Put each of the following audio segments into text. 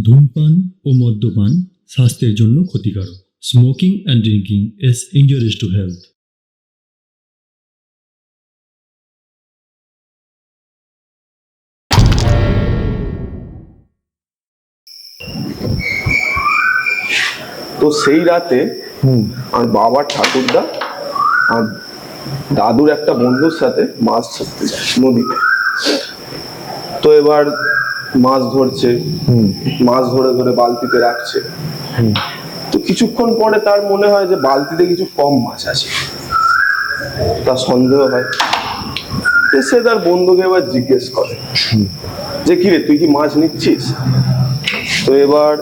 ধূমপান ও মদ্যপান স্বাস্থ্যের জন্য ক্ষতিকারক। Smoking and drinking is injurious to health. তো সেই রাতে আর বাবার ঠাকুরদা আর দাদুর একটা বন্ধুর সাথে মাছ ধরতে যায় নদীতে। তো এবার মাছ ধরছে, মাছ ধরে ধরে বালতিতে রাখছে। তো কিছুক্ষণ পরে তার মনে হয় যে বালতিতে কিছু কম মাছ আছে, তার সন্দেহ হয়। তো সে তার বন্ধুকে এবার জিজ্ঞেস করে যে কিরে তুই কি মাছ নিচ্ছিস? তো এবার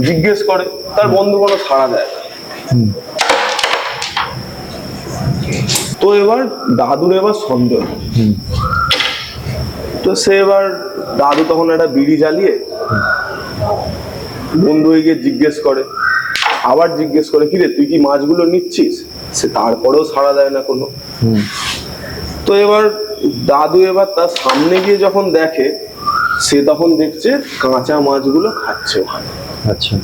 জিজ্ঞেস করে, তার বন্ধু কোনো সাড়া দেয় না। তো এবার দাদুর এবার সন্দেহ। তো সে এবার দাদু তখন একটা বিড়ি জ্বালিয়ে বন্ধু গিয়ে জিজ্ঞেস করে, আবার জিজ্ঞেস করে কিরে তুই কি মাছগুলো নিচ্ছিস? সে তারপরেও সাড়া দেয় না কোনো। তো এবার দাদু এবার তার সামনে গিয়ে যখন দেখে, সে তখন দেখছে কাঁচা মাছগুলো খাচ্ছে ওখানে। আচ্ছা,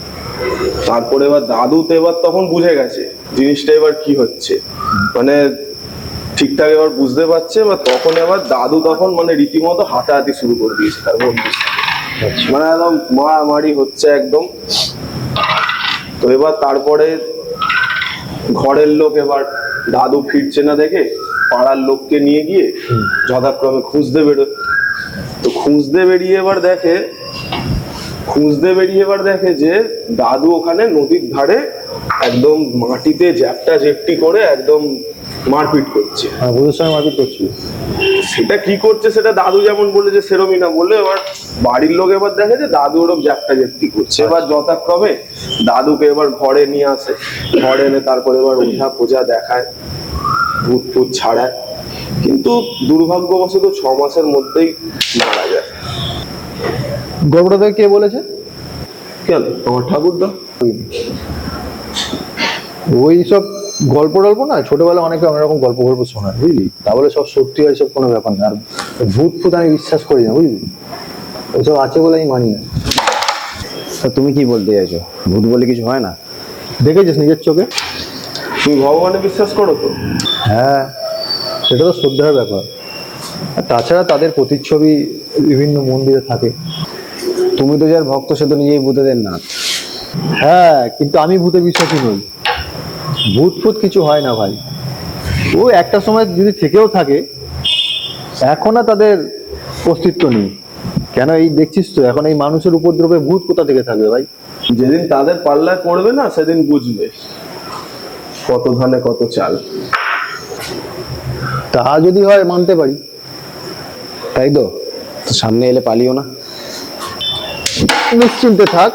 তারপরে এবার দাদু তো এবার তখন বুঝে গেছে জিনিসটা এবার কি হচ্ছে, মানে ঠিকঠাক এবার বুঝতে পারছে। বা তখন এবার দাদু তখন মানে রীতিমতো হাতাহাতি শুরু করে দিয়েছে তার বন্ধুর সাথে। মানে একদম মারামারি হচ্ছে একদম। তো এবার তারপরে ঘরের লোক এবার দাদু ফিরছে না দেখে পাড়ার লোককে নিয়ে গিয়ে যথাক্রমে খুঁজতে বেরোয়। তো খুঁজতে বেরিয়ে এবার দেখে যে দাদু ওখানে নদীর ধারে একদম মাটিতে জ্যাপটা জেপটি করে একদম মারপিট করছে। বন্ধুর সঙ্গে মারপিট করছি। সেটা কি করছে সেটা দাদু যেমন বলে যে সেরমই না বললে, এবার বাড়ির লোক এবার দেখে যে দাদু ওরকম জ্যাপটা জেপটি করছে। এবার যথাক্রমে দাদুকে এবার ঘরে নিয়ে আসে, ঘরে এনে তারপরে এবার ওঝা পোঝা দেখায়, ভূত ফুত ছাড়ায়। কিন্তু দুর্ভাগ্যবশত 6 মাসের মধ্যেই মারা যায়। গল্পটা কে বলেছে? কেন? আমার ঠাকুরদা। ওই সব গল্প টল্প না, ছোটবেলা অনেকে অনেক রকম গল্প শোনায়, বুঝলি? তা বলে সব সত্যি হয় সব কোনো ব্যাপার না। আর ভূত ফুত আমি বিশ্বাস করি না, বুঝলি? ওইসব আছে বলে আমি মানি না। তুমি কি বলতে চাইছো? ভূত বলে কিছু হয় না? দেখেছিস নিজের চোখে? তুমি ভগবানে বিশ্বাস করো তো? হ্যাঁ, সেটা তো শ্রদ্ধার ব্যাপার। আর তাছাড়া তাদের প্রতিচ্ছবি বিভিন্ন মন্দিরে থাকে। তুমি তো যার ভক্ত, সে তো নিজেই ভূতেদের না। হ্যাঁ, কিন্তু আমি ভূতে বিশ্বাসী নই। ভূত ফুত কিছু হয় না ভাই। ও একটা সময় যদি থেকেও থাকে, এখন আর তাদের অস্তিত্ব নেই। কেন এই দেখছিস তো, এখন এই মানুষের উপদ্রবে ভূত কোথা থেকে থাকবে ভাই? যেদিন তাদের পাল্লায় পড়বে না সেদিন বুঝবে কত ধানে কত চাল। তা যদি হয় মানতে পারি। তাই তো, তো সামনে এলে পালিও না। নিশ্চিন্তে থাক,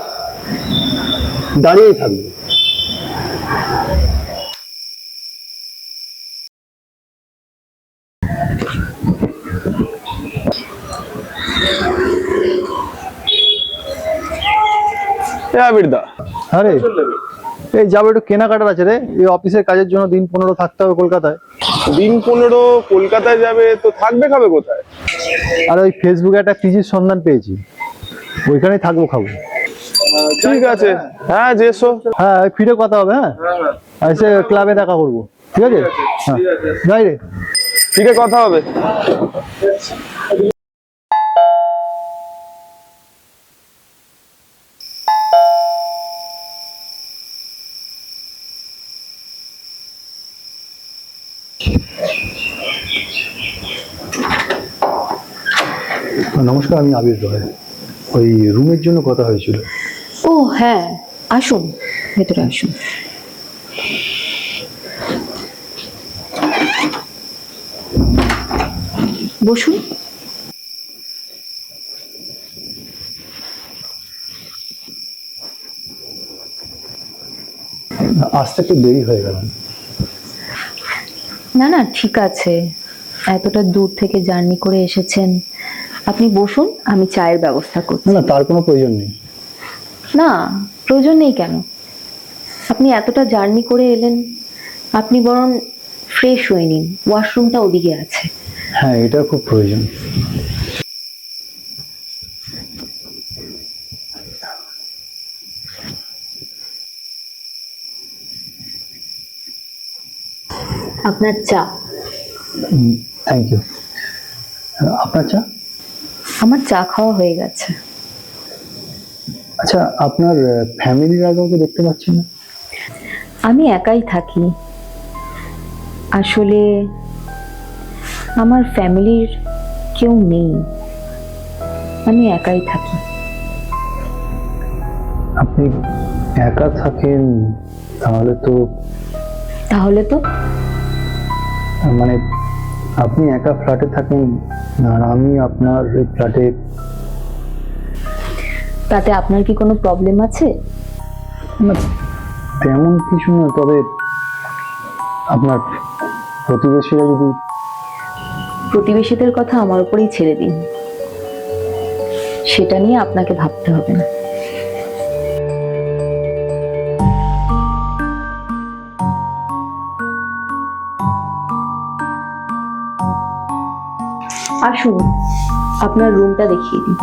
দাঁড়িয়েই থাকবে। আবিরদা, আরে এই যাবো, একটু কেনাকাটার আছে রে। এই অফিসের কাজের জন্য দিন 15 থাকতে হবে কলকাতায়। দিন 15 কলকাতায় যাবে তো থাকবে খাবে কোথায়? আর ওই ফেসবুকে একটা পিজির সন্ধান পেয়েছি, ওইখানেই থাকবো খাবো। ঠিক আছে, হ্যাঁ যেসো। হ্যাঁ, ফিরে কথা হবে। হ্যাঁ, এসে ক্লাবে দেখা করবো, ঠিক আছে? হ্যাঁ, যাই রে। ঠিক আছে, কথা হবে। নমস্কার, আমি আবির রয়। ওই রুমের জন্য কথা হয়েছিল। ও হ্যাঁ, আসুন, ভেতরে আসুন। বসুন। আসতে একটু দেরি হয়ে গেল। না না, ঠিক আছে, এতটা দূর থেকে জার্নি করে এসেছেন, আপনি বসুন, আমি চায়ের ব্যবস্থা করছি। না, তার কোনো প্রয়োজন নেই। না, প্রয়োজন নেই কেন? আপনি এতটা জার্নি করে এলেন, আপনি বরং ফ্রেশ হয়ে নিন, ওয়াশরুমটা ওদিকে আছে। হ্যাঁ, এটা খুব প্রয়োজন। আপনার চা। Thank you. আপনার চা? আমার চা খাওয়া হয়ে গেছে। আচ্ছা, আপনার ফ্যামিলির আর কাউকে দেখতে পাচ্ছি না। আমি একাই থাকি। আসলে আমার ফ্যামিলির কেউ নেই, আমি একাই থাকি। আপনি একা থাকেন? তাহলে তো মানে আপনি একা ফ্ল্যাটে থাকেন আর আমি আপনার এই ফ্ল্যাটে। তাতে আপনার কি কোনো প্রবলেম আছে? না, তেমন কিছু না, তবে আপনার প্রতিবেশীরা যদি। প্রতিবেশীদের কথা আমার উপরেই ছেড়ে দিন, সেটা নিয়ে আপনাকে ভাবতে হবে না। আসুন, আপনার রুমটা দেখিয়ে দিই।